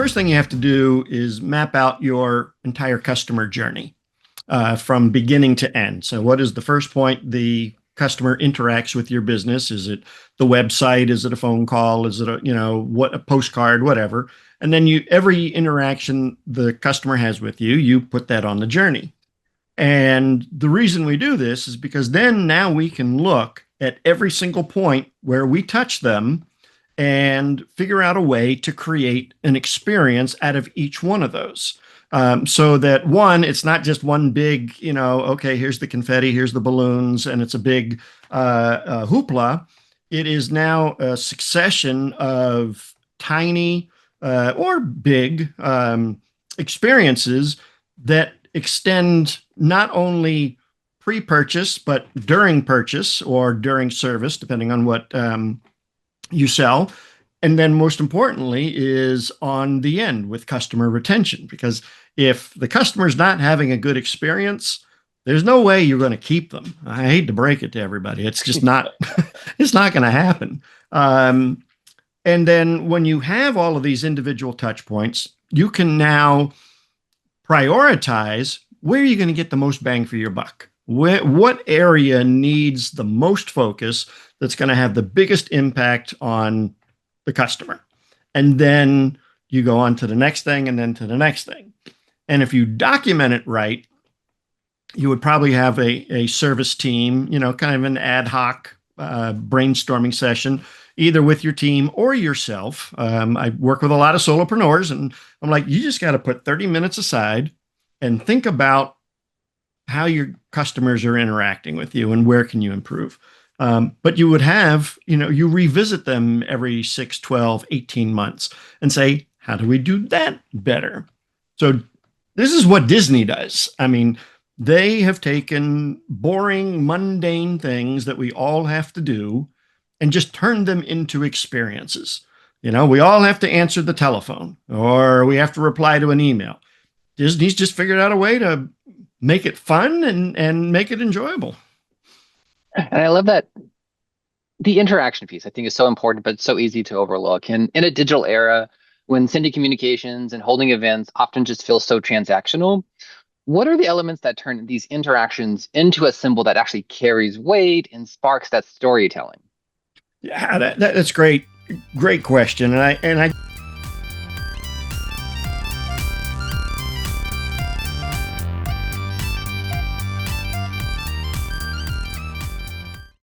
first thing you have to do is map out your entire customer journey from beginning to end. So what is the first point the customer interacts with your business? Is it the website? Is it a phone call? Is it a postcard, whatever? And then every interaction the customer has with you, you put that on the journey. And the reason we do this is because then now we can look at every single point where we touch them and figure out a way to create an experience out of each one of those. So that one, it's not just one big, okay, here's the confetti, here's the balloons, and it's a big hoopla. It is now a succession of tiny or big experiences that extend not only pre-purchase, but during purchase or during service, depending on what you sell. And then most importantly is on the end with customer retention, because if the customer's not having a good experience, there's no way you're going to keep them. I hate to break it to everybody. It's just not, it's not going to happen. And then when you have all of these individual touch points, you can now prioritize where you're going to get the most bang for your buck. What area needs the most focus that's going to have the biggest impact on the customer? And then you go on to the next thing and then to the next thing. And if you document it right, you would probably have a service team, kind of an ad hoc brainstorming session, either with your team or yourself. I work with a lot of solopreneurs, and I'm like, you just got to put 30 minutes aside and think about how your customers are interacting with you and where can you improve. But you would have, you revisit them every 6, 12, 18 months and say, how do we do that better? So this is what Disney does. I mean, they have taken boring, mundane things that we all have to do and just turned them into experiences. We all have to answer the telephone or we have to reply to an email. Disney's just figured out a way to make it fun and make it enjoyable. And I love that the interaction piece, I think, is so important, but so easy to overlook. And in a digital era, when sending communications and holding events often just feels so transactional, what are the elements that turn these interactions into a symbol that actually carries weight and sparks that storytelling? Yeah, that's great. Great question. And I